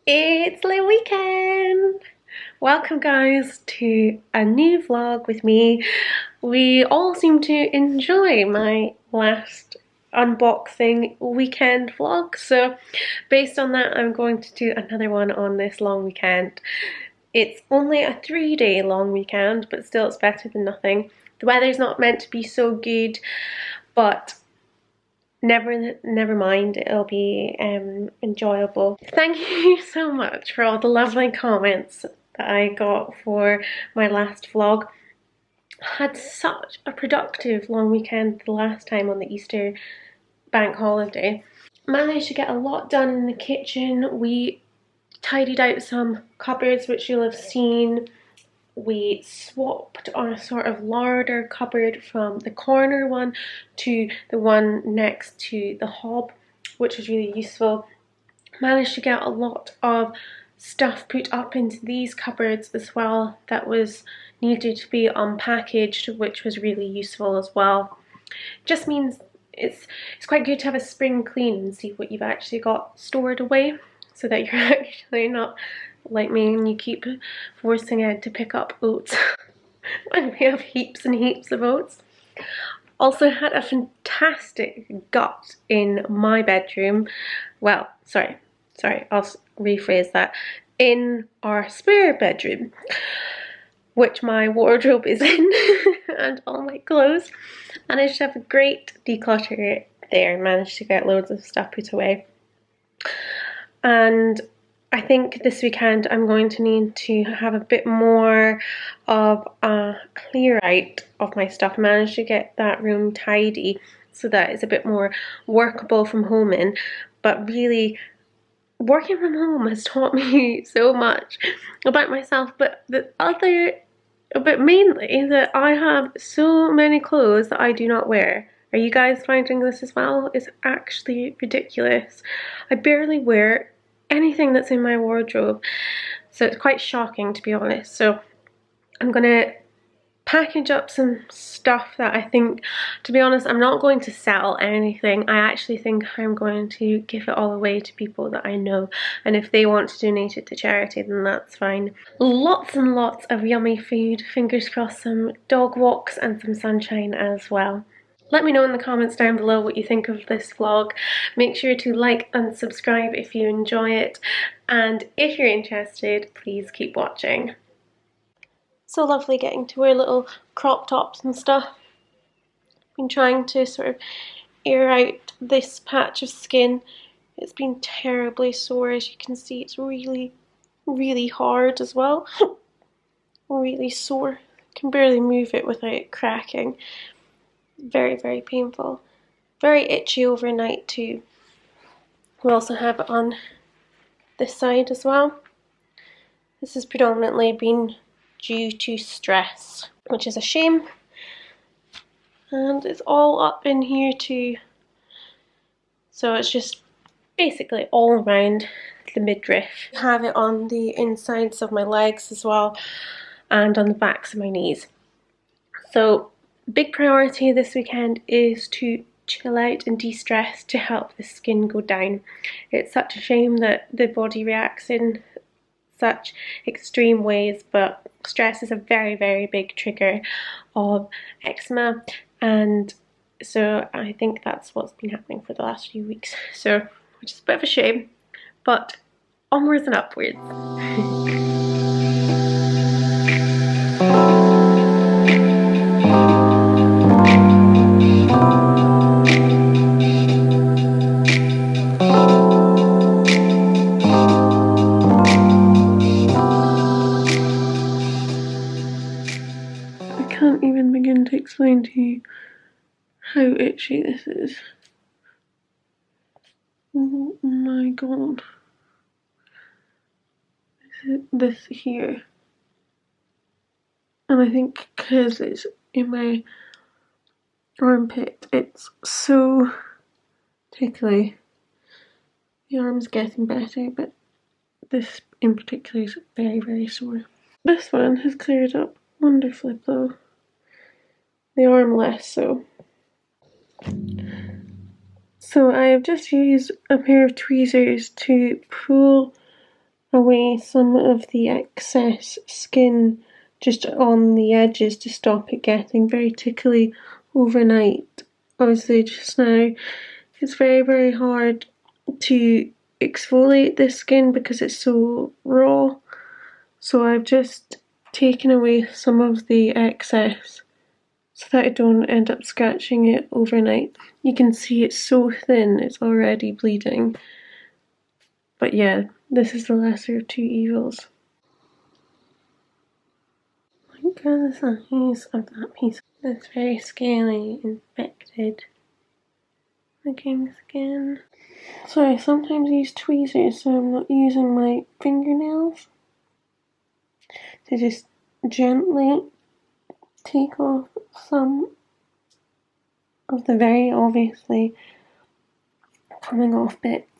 It's the weekend! Welcome guys to a new vlog with me. We all seem to enjoy my last unboxing weekend vlog, so based on that I'm going to do another one on this long weekend. It's only a 3-day long weekend, but still it's better than nothing. The weather's not meant to be so good, but never mind, it'll be enjoyable. Thank you so much for all the lovely comments that I got for my last vlog. I had such a productive long weekend the last time on the Easter bank holiday. Managed to get a lot done in the kitchen. We tidied out some cupboards which you'll have seen. We swapped our sort of larder cupboard from the corner one to the one next to the hob, which was really useful. Managed to get a lot of stuff put up into these cupboards as well that was needed to be unpackaged, which was really useful as well. Just means it's quite good to have a spring clean and see what you've actually got stored away, so that you're actually not like me and you keep forcing Ed to pick up oats when we have heaps and heaps of oats. Also had a fantastic gut in my bedroom. Well, sorry, I'll rephrase that. In our spare bedroom, which my wardrobe is in, and all my clothes. Managed to have a great declutter there, managed to get loads of stuff put away. And I think this weekend I'm going to need to have a bit more of a clear out of my stuff. I managed to get that room tidy so that it's a bit more workable from home in, but really working from home has taught me so much about myself, but mainly that I have so many clothes that I do not wear. Are you guys finding this as well? It's actually ridiculous. I barely wear anything that's in my wardrobe, so it's quite shocking, to be honest. So I'm gonna package up some stuff that I think, to be honest, I'm not going to sell anything. I actually think I'm going to give it all away to people that I know, and if they want to donate it to charity, then that's fine. Lots and lots of yummy food, fingers crossed some dog walks and some sunshine as well. Let me know in the comments down below what you think of this vlog. Make sure to like and subscribe if you enjoy it, and if you're interested, please keep watching. So lovely getting to wear little crop tops and stuff. Been trying to sort of air out this patch of skin. It's been terribly sore, as you can see. It's really, really hard as well. Really sore. Can barely move it without it cracking. Very, very painful. Very itchy overnight too. We also have it on this side as well. This has predominantly been due to stress, which is a shame. And it's all up in here too. So it's just basically all around the midriff. I have it on the insides of my legs as well, and on the backs of my knees. So big priority this weekend is to chill out and de-stress to help the skin go down. It's such a shame that the body reacts in such extreme ways, but stress is a very, very big trigger of eczema, and so I think that's what's been happening for the last few weeks. So, which is a bit of a shame, but onwards and upwards. I can't even begin to explain to you how itchy this is. Oh my god. This here. And I think because it's in my armpit, it's so tickly. The arm's getting better, but this in particular is very, very sore. This one has cleared up wonderfully though. The arm less so. So I have just used a pair of tweezers to pull away some of the excess skin just on the edges to stop it getting very tickly overnight. Obviously just now it's very hard to exfoliate this skin because it's so raw, so I've just taken away some of the excess so that I don't end up scratching it overnight. You can see it's so thin, it's already bleeding. But yeah, this is the lesser of two evils. Look at the size of that piece. That's very scaly, infected looking skin. So I sometimes use tweezers, so I'm not using my fingernails, to just gently take off some of the very obviously coming off bits,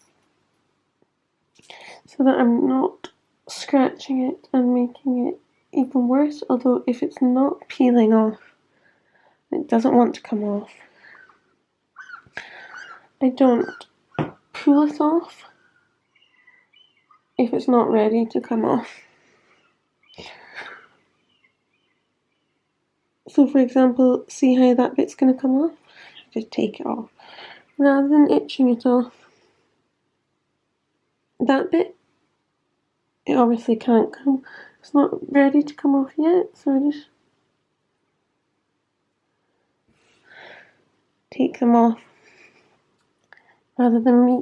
so that I'm not scratching it and making it even worse. Although if it's not peeling off, it doesn't want to come off, I don't pull it off if it's not ready to come off. So for example, see how that bit's going to come off? Just take it off rather than itching it off. That bit, it obviously can't come, it's not ready to come off yet, so I just take them off rather than me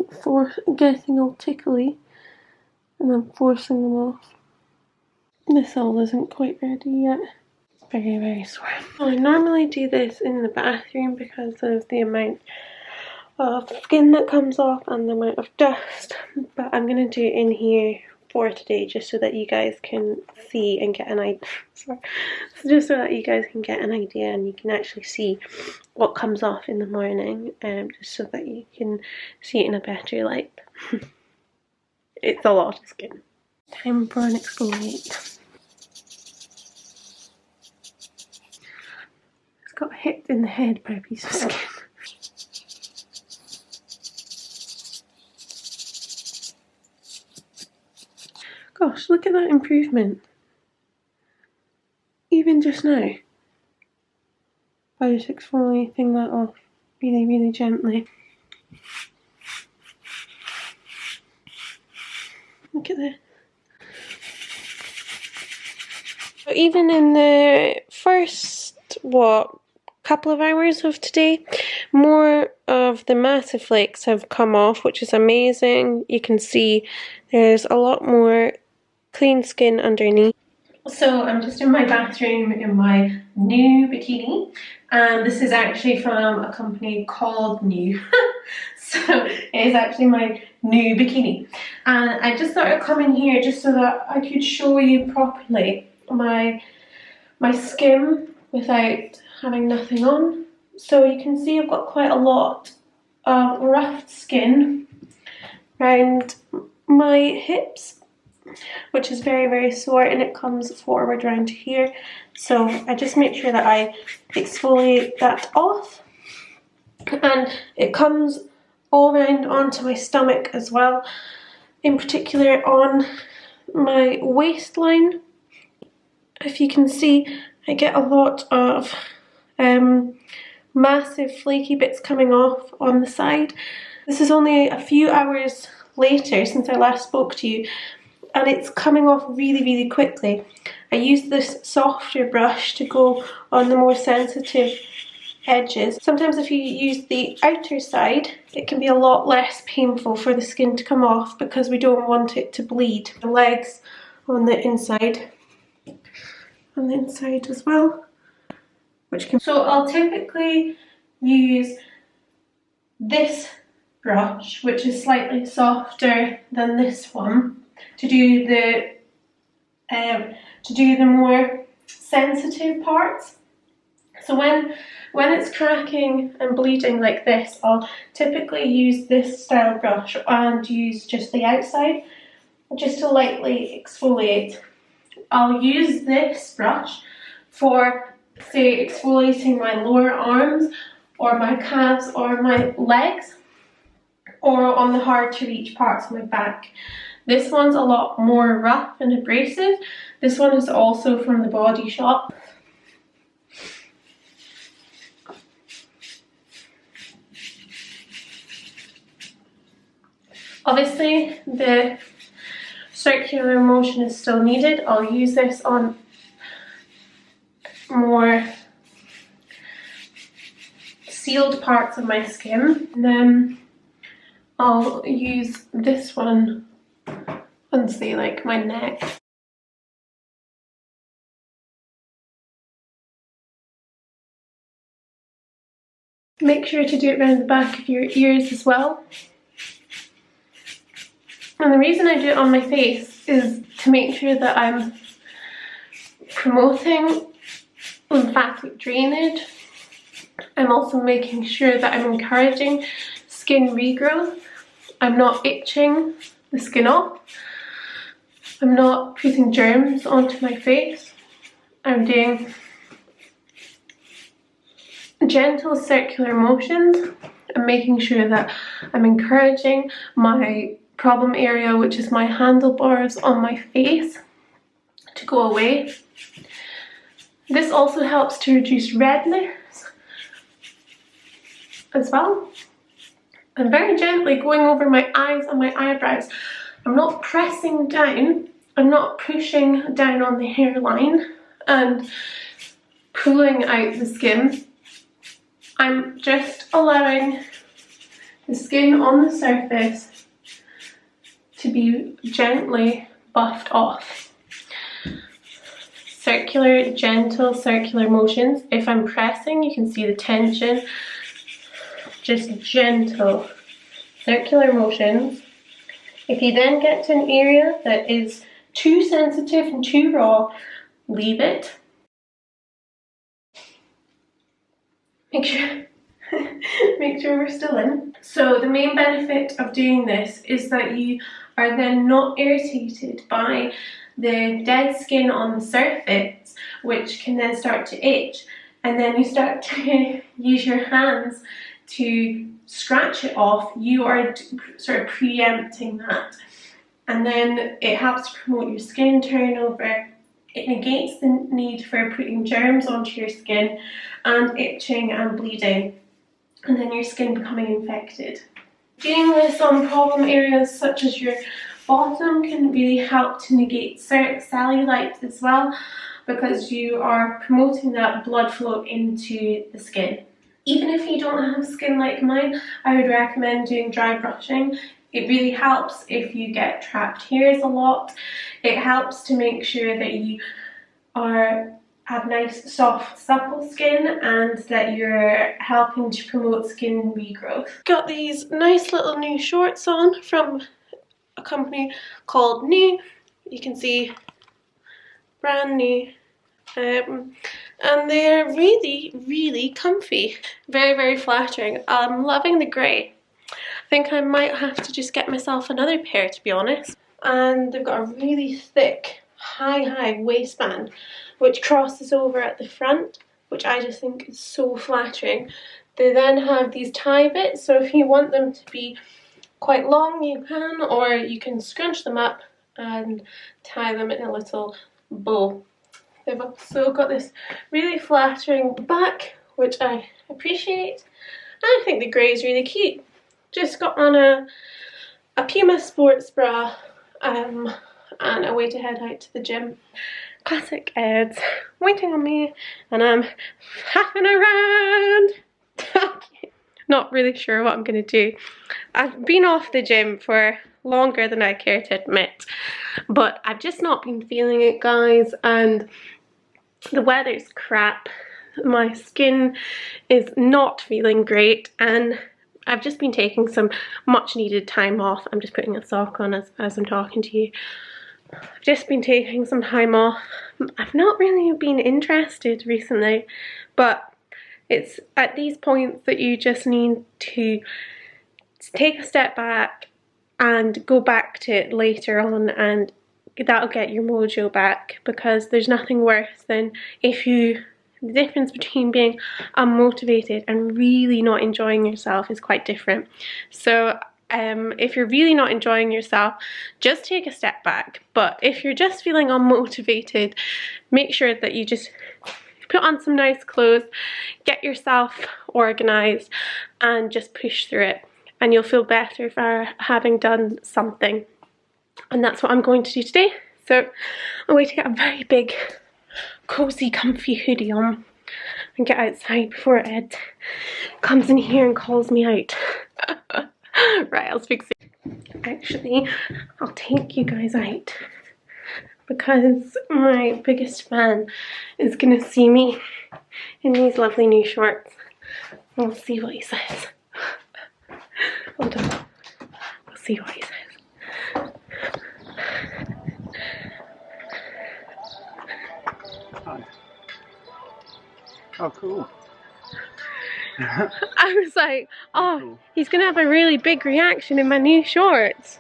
getting all tickly and then forcing them off. This all isn't quite ready yet. It's very sore. I normally do this in the bathroom because of the amount of skin that comes off and the amount of dust, but I'm going to do it in here for today just so that you guys can see and get an idea. Just so that you guys can get an idea and you can actually see what comes off in the morning, just so that you can see it in a better light. It's a lot of skin. Time for an exfoliate. It's got hit in the head by a piece of skin. Gosh, look at that improvement. Even just now. By just exfoliating that off really gently. Look at this. So even in the first, couple of hours of today, more of the massive flakes have come off, which is amazing. You can see there's a lot more clean skin underneath. So I'm just in my bathroom in my new bikini, and this is actually from a company called New. So it is actually my new bikini, and I just thought I'd come in here just so that I could show you properly my skin without having nothing on. So you can see I've got quite a lot of rough skin around my hips, which is very sore, and it comes forward around here. So I just make sure that I exfoliate that off, and it comes all around onto my stomach as well, in particular on my waistline. If you can see, I get a lot of massive flaky bits coming off on the side. This is only a few hours later since I last spoke to you, and it's coming off really quickly. I use this softer brush to go on the more sensitive edges. Sometimes if you use the outer side, it can be a lot less painful for the skin to come off because we don't want it to bleed. The legs on the inside as well, so I'll typically use this brush, which is slightly softer than this one, to do the more sensitive parts. So when it's cracking and bleeding like this, I'll typically use this style brush and use just the outside just to lightly exfoliate. I'll use this brush for, say, exfoliating my lower arms or my calves or my legs, or on the hard to reach parts of my back. This one's a lot more rough and abrasive. This one is also from the Body Shop. Obviously, the circular motion is still needed. I'll use this on more sealed parts of my skin. And then I'll use this one on, say, like my neck. Make sure to do it around the back of your ears as well. And the reason I do it on my face is to make sure that I'm promoting lymphatic drainage. I'm also making sure that I'm encouraging skin regrowth. I'm not itching the skin off. I'm not putting germs onto my face. I'm doing gentle circular motions. I'm making sure that I'm encouraging my problem area, which is my handlebars on my face, to go away. This also helps to reduce redness as well. I'm very gently going over my eyes and my eyebrows. I'm not pressing down, I'm not pushing down on the hairline and pulling out the skin. I'm just allowing the skin on the surface to be gently buffed off. Circular, gentle circular motions. If I'm pressing, you can see the tension. Just gentle circular motions. If you then get to an area that is too sensitive and too raw, leave it. Make sure we're still in. So the main benefit of doing this is that you are then not irritated by the dead skin on the surface, which can then start to itch, and then you start to use your hands to scratch it off. You are sort of preempting that, and then it helps to promote your skin turnover. It negates the need for putting germs onto your skin and itching and bleeding, and then your skin becoming infected. Doing this on problem areas such as your bottom can really help to negate cellulite as well, because you are promoting that blood flow into the skin. Even if you don't have skin like mine, I would recommend doing dry brushing. It really helps if you get trapped hairs a lot. It helps to make sure that you have nice, soft, supple skin, and that you're helping to promote skin regrowth. Got these nice little new shorts on from a company called New. You can see brand new. And they're really comfy. Very flattering. I'm loving the grey. I think I might have to just get myself another pair, to be honest. And they've got a really thick, high waistband, which crosses over at the front, which I just think is so flattering. They then have these tie bits, so if you want them to be quite long, you can, or you can scrunch them up and tie them in a little bow. They've also got this really flattering back, which I appreciate. And I think the grey is really cute. Just got on a Puma sports bra and a way to head out to the gym. Classic Ed's waiting on me, and I'm faffing around. Not really sure what I'm going to do. I've been off the gym for longer than I care to admit, but I've just not been feeling it, guys, and the weather's crap. My skin is not feeling great, and I've just been taking some much needed time off. I'm just putting a sock on as I'm talking to you. I've just been taking some time off. I've not really been interested recently, but it's at these points that you just need to take a step back and go back to it later on, and that'll get your mojo back, because there's nothing worse than the difference between being unmotivated and really not enjoying yourself is quite different. So If you're really not enjoying yourself, just take a step back. But if you're just feeling unmotivated, make sure that you just put on some nice clothes, get yourself organized, and just push through it. And you'll feel better for having done something. And that's what I'm going to do today. So I'm going to get a very big, cozy, comfy hoodie on and get outside before Ed comes in here and calls me out. Right, I'll speak soon. Actually, I'll take you guys out because my biggest fan is gonna see me in these lovely new shorts. We'll see what he says. Hold on. We'll see what he says. Hi. Oh, cool. I was like, oh, he's gonna have a really big reaction in my new shorts.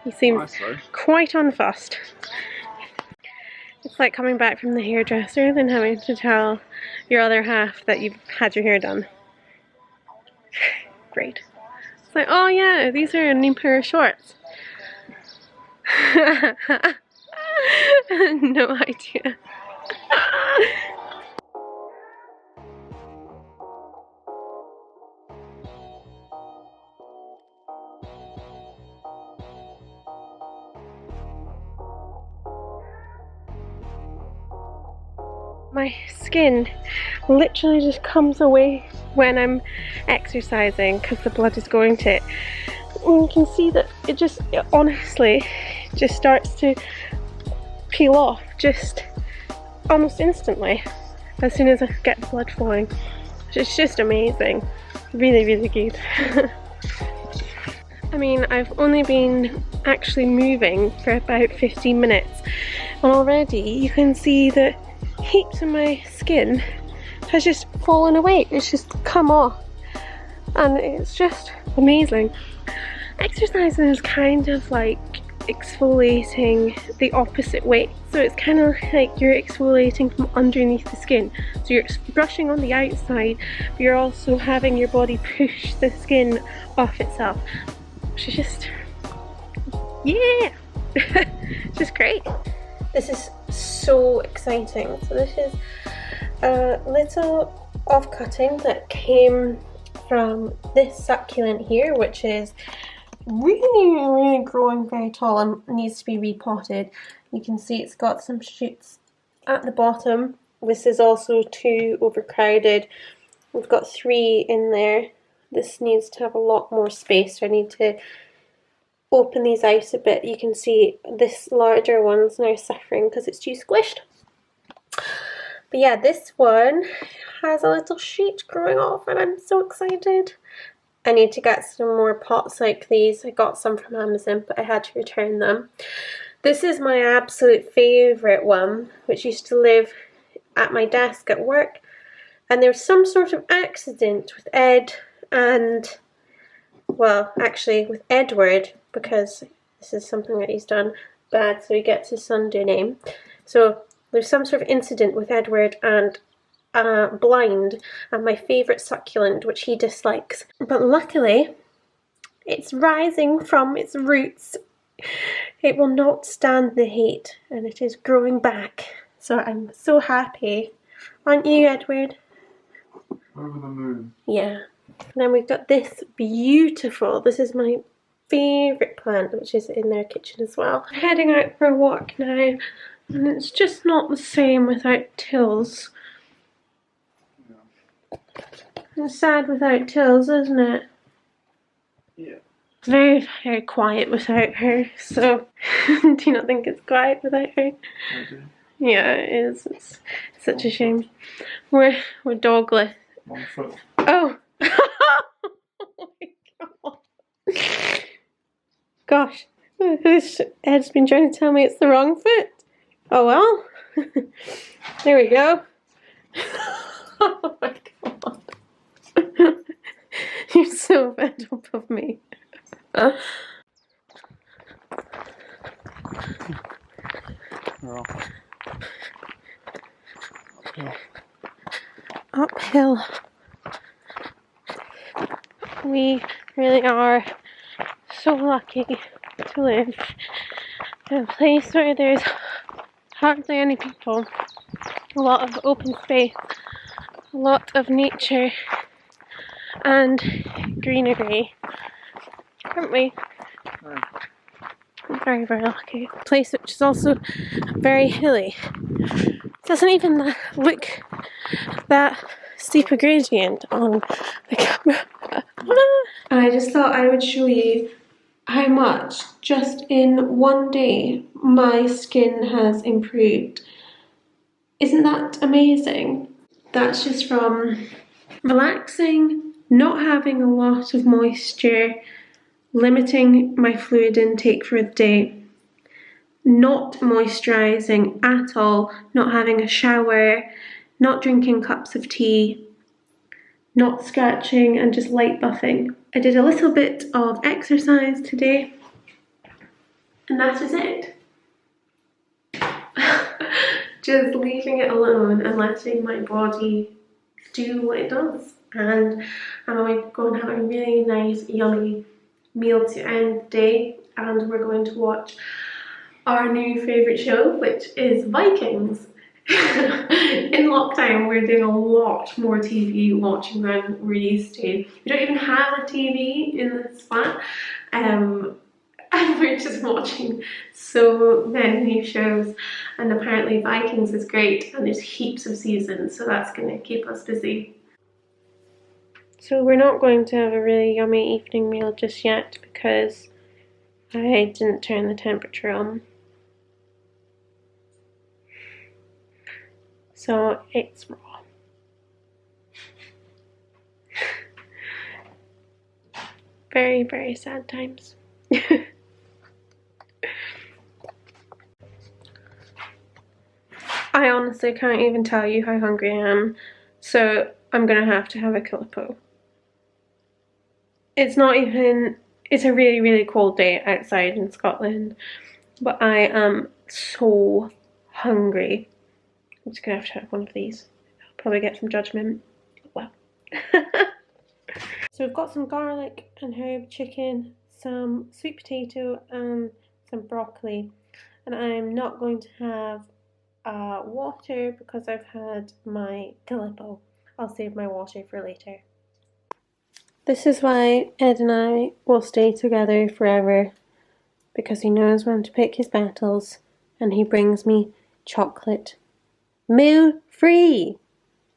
He seems quite unfussed. It's like coming back from the hairdresser and having to tell your other half that you've had your hair done. Great. It's like, oh yeah, these are a new pair of shorts. No idea. My skin literally just comes away when I'm exercising because the blood is going to it. And you can see that it honestly just starts to peel off just almost instantly as soon as I get the blood flowing. It's just amazing. Really, really good. I mean, I've only been actually moving for about 15 minutes and already you can see that heaps of my skin has just fallen away. It's just come off and it's just amazing. Exercising is kind of like exfoliating the opposite way, so it's kind of like you're exfoliating from underneath the skin, so you're brushing on the outside but you're also having your body push the skin off itself, which is just, yeah. It's just great. This is so exciting. So this is a little off-cutting that came from this succulent here, which is really growing very tall and needs to be repotted. You can see it's got some shoots at the bottom. This is also too overcrowded. We've got 3 in there. This needs to have a lot more space, so I need to open these out a bit. You can see this larger one's now suffering because it's too squished. But yeah, this one has a little shoot growing off and I'm so excited. I need to get some more pots like these. I got some from Amazon but I had to return them. This is my absolute favourite one, which used to live at my desk at work, and there was some sort of accident with Ed and, well, actually with Edward, because this is something that he's done bad, so he gets his Sunday name. So there's some sort of incident with Edward and Blind, and my favourite succulent, which he dislikes. But luckily, it's rising from its roots. It will not stand the heat, and it is growing back. So I'm so happy. Aren't you, Edward? Over the moon. Yeah. And then we've got this beautiful, this is my favourite plant, which is in their kitchen as well. I'm heading out for a walk now, and it's just not the same without Tills. Yeah. It's sad without Tills, isn't it? Yeah. Very quiet without her, so do you not think it's quiet without her? I do. Yeah, it is. It's such a shame. We're dogless. 1 foot. Oh! Oh my god. Gosh, this Ed's been trying to tell me it's the wrong foot. Oh well. There we go. Oh my god. You're so fed up of me. We're off. Uphill. We really are so lucky to live in a place where there's hardly any people, a lot of open space, a lot of nature and greenery, aren't we? I'm very, very lucky. A place which is also very hilly. Doesn't even look that steep a gradient on the camera. I just thought I would show you how much just in one day my skin has improved. Isn't that amazing? That's just from relaxing, not having a lot of moisture, limiting my fluid intake for the day, not moisturising at all, not having a shower, not drinking cups of tea, not scratching and just light buffing. I did a little bit of exercise today and that is it. Just leaving it alone and letting my body do what it does. And I'm going to have a really nice, yummy meal to end the day, and we're going to watch our new favourite show, which is Vikings. In lockdown, we're doing a lot more TV watching than we're used to. We don't even have a TV in this flat, and we're just watching so many new shows. And apparently Vikings is great, and there's heaps of seasons, so that's going to keep us busy. So we're not going to have a really yummy evening meal just yet because I didn't turn the temperature on. So it's raw. Very, very sad times. I honestly can't even tell you how hungry I am, so I'm gonna have to have a Calippo. It's a really, really cold day outside in Scotland, but I am so hungry. I'm just gonna have to have one of these. I'll probably get some judgment. Well. So we've got some garlic and herb chicken, some sweet potato and some broccoli. And I'm not going to have water because I've had my Calippo. I'll save my water for later. This is why Ed and I will stay together forever, because he knows when to pick his battles and he brings me chocolate. Meal-free,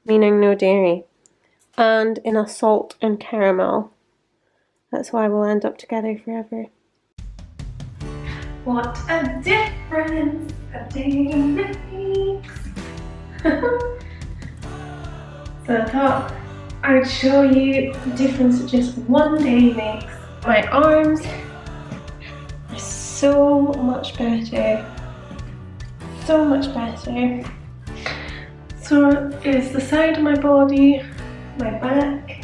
meaning no dairy, and in a salt and caramel. That's why we'll end up together forever. What a difference a day makes. So I thought I'd show you the difference that just one day makes. My arms are so much better. So much better. So is the side of my body, my back.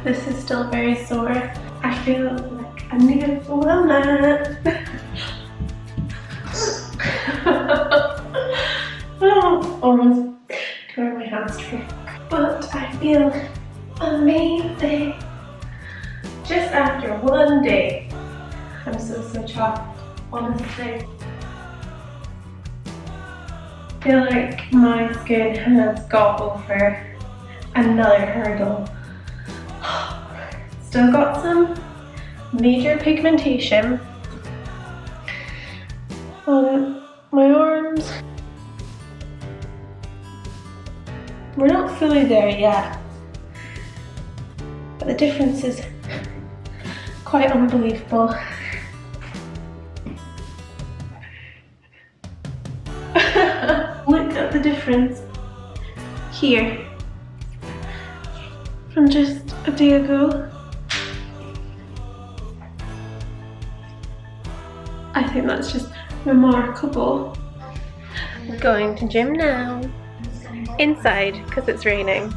This is still very sore. I feel like a new woman. Oh, almost tore my hamstring. But I feel amazing. Just after one day. I'm so chuffed, honestly. I feel like my skin has got over another hurdle. Still got some major pigmentation on my arms. We're not fully there yet, but the difference is quite unbelievable. Look at the difference here from just a day ago. I think that's just remarkable. We're going to gym now. Inside, because it's raining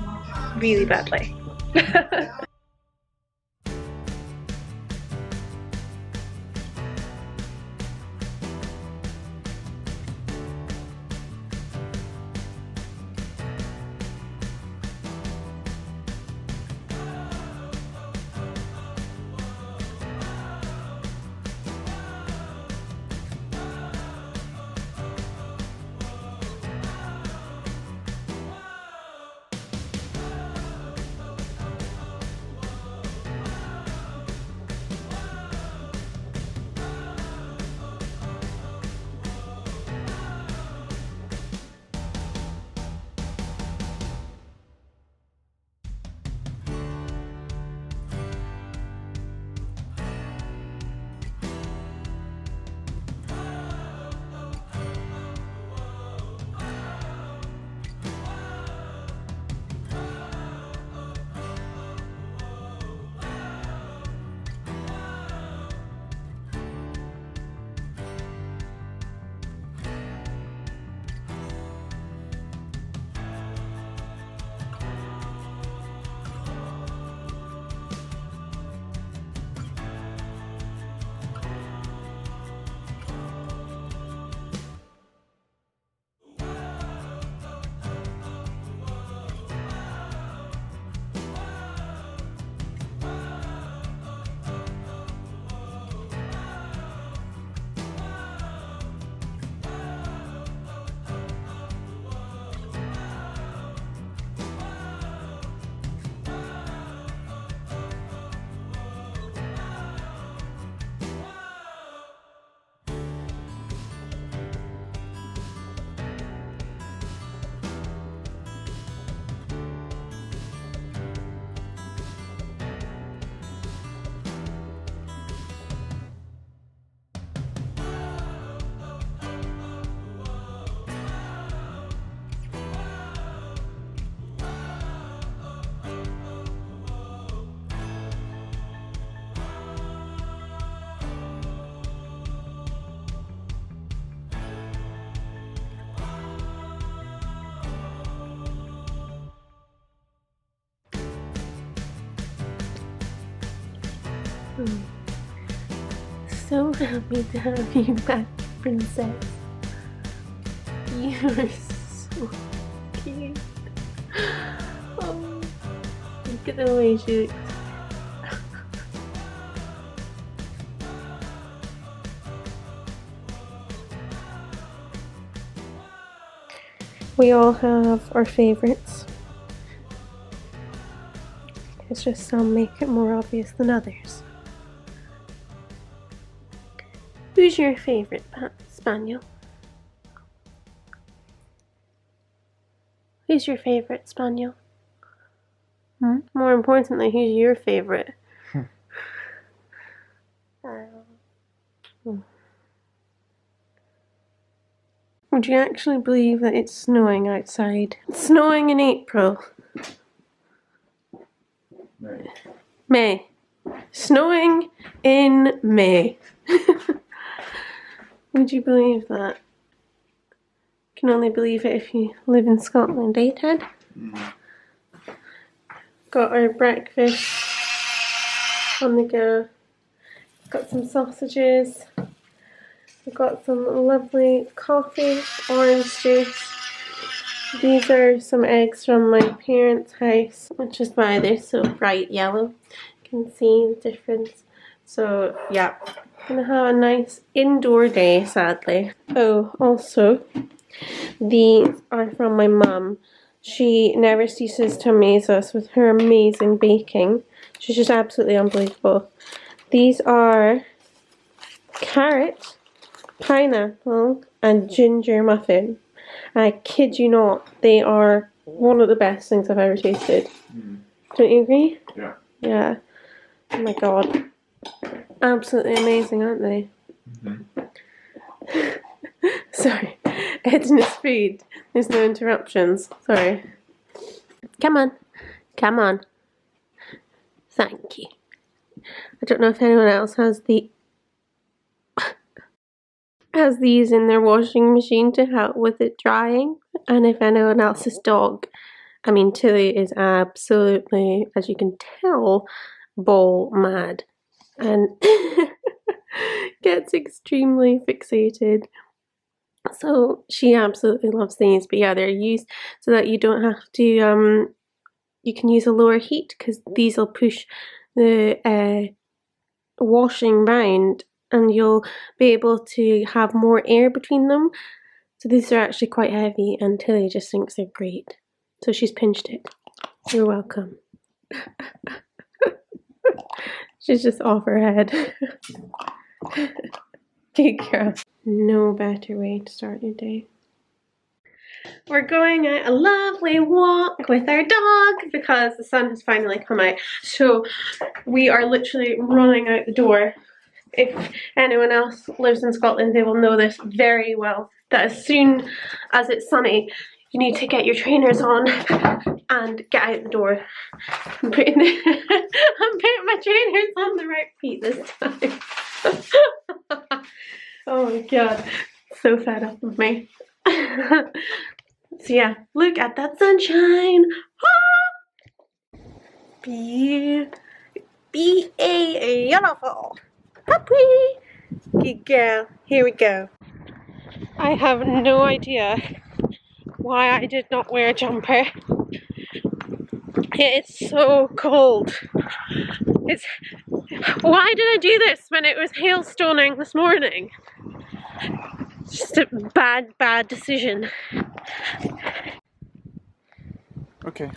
really badly. Hmm. So happy to have you back, princess. You're so cute. Oh, look at the way she looks. We all have our favourites. It's just some make it more obvious than others. Who's your favourite spaniel? Who's your favourite spaniel? Hmm? More importantly, who's your favourite? Would you actually believe that it's snowing outside? It's snowing in April. May. Snowing in May. Would you believe that? Can only believe it if you live in Scotland, eh, Ted? Got our breakfast on the go. Got some sausages. We've got some lovely coffee, orange juice. These are some eggs from my parents' house, which is why they're so bright yellow. You can see the difference. So yeah, gonna have a nice indoor day, sadly. Oh, also, these are from my mum. She never ceases to amaze us with her amazing baking. She's just absolutely unbelievable. These are carrot, pineapple and ginger muffin. I kid you not, they are one of the best things I've ever tasted. Don't you agree? Yeah. Yeah. Oh my god. Absolutely amazing, aren't they? Sorry. Eating his food. There's no interruptions. Sorry. Come on. Come on. Thank you. I don't know if anyone else has these in their washing machine to help with it drying, and if anyone else's dog, I mean Tilly is absolutely, as you can tell, ball mad and gets extremely fixated, so she absolutely loves these. But yeah, they're used so that you don't have to you can use a lower heat, because these will push the washing round and you'll be able to have more air between them. So these are actually quite heavy and Tilly just thinks they're great. So she's pinched it. You're welcome. She's just off her head. Good girl. No better way to start your day. We're going out a lovely walk with our dog because the sun has finally come out. So we are literally running out the door. If anyone else lives in Scotland, they will know this very well, that as soon as it's sunny, you need to get your trainers on and get out the door. I'm putting my trainers on the right feet this time. Oh my god, so fed up with me. So yeah, look at that sunshine. Beautiful. Happy. Good girl. Here we go. I have no idea why I did not wear a jumper. It is so cold. Why did I do this when it was hailstoning this morning? It's just a bad decision. Okay.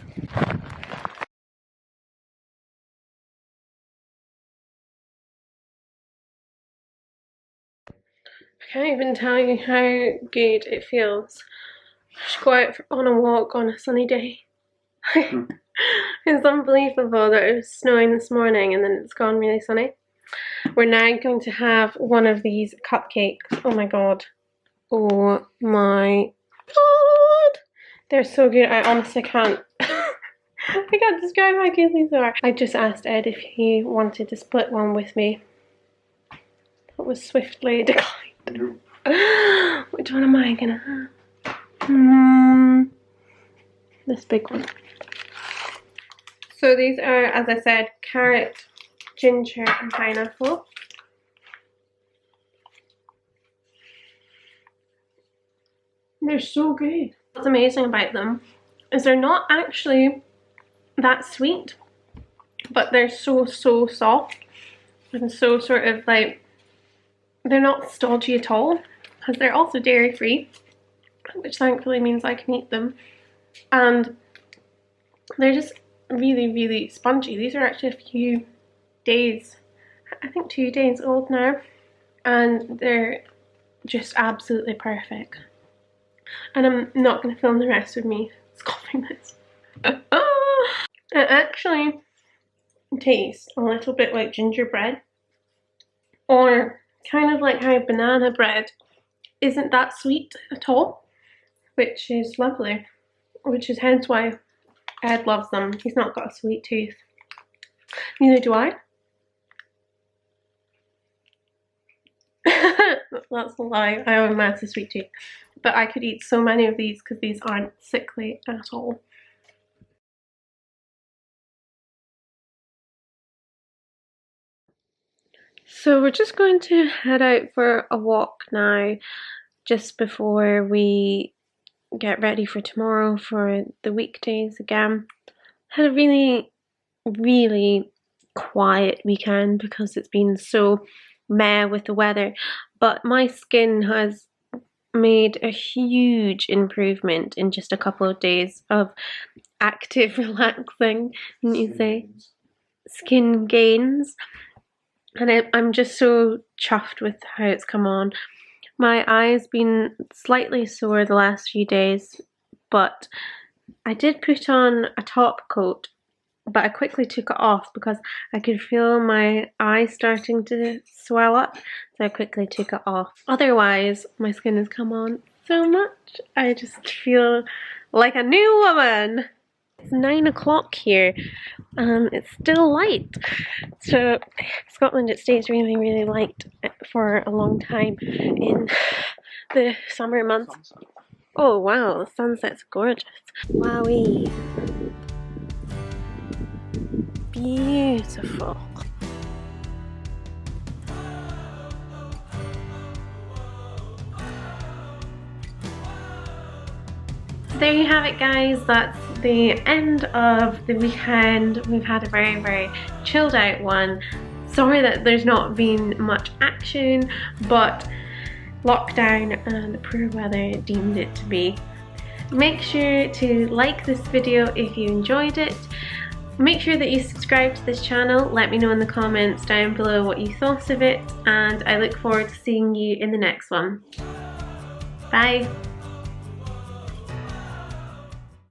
I can't even tell you how good it feels to go out on a walk on a sunny day. It's unbelievable that it was snowing this morning and then it's gone really sunny. We're now going to have one of these cupcakes. Oh my god. Oh my god. They're so good. I honestly can't. I can't describe how good these are. I just asked Ed if he wanted to split one with me. That was swiftly declined. Which one am I gonna have? This big one. So these are, as I said, carrot, ginger and pineapple. They're so good. What's amazing about them is they're not actually that sweet, but they're so soft and so sort of like, they're not stodgy at all, because they're also dairy free, which thankfully means I can eat them, and they're just really spongy. These are actually a few days, I think 2 days old now, and they're just absolutely perfect. And I'm not going to film the rest of me scoffing this. It actually tastes a little bit like gingerbread, or kind of like how banana bread isn't that sweet at all, which is lovely, which is hence why Ed loves them. He's not got a sweet tooth. Neither do I. That's a lie. I have a massive sweet tooth. But I could eat so many of these because these aren't sickly at all. So we're just going to head out for a walk now, just before we get ready for tomorrow for the weekdays again. Had a really quiet weekend because it's been so meh with the weather, but my skin has made a huge improvement in just a couple of days of active relaxing, didn't you say? Skin gains. And I'm just so chuffed with how it's come on. My eye's been slightly sore the last few days, but I did put on a top coat, but I quickly took it off because I could feel my eye starting to swell up, so I quickly took it off. Otherwise, my skin has come on so much. I just feel like a new woman. It's 9 o'clock here, it's still light. So Scotland, it stays really light for a long time in the summer months. Oh wow, the sunset's gorgeous. Wowee. Beautiful. There you have it, guys. That's the end of the weekend. We've had a very chilled out one. Sorry that there's not been much action, but lockdown and the poor weather deemed it to be. Make sure to like this video if you enjoyed it. Make sure that you subscribe to this channel. Let me know in the comments down below what you thought of it, and I look forward to seeing you in the next one. Bye!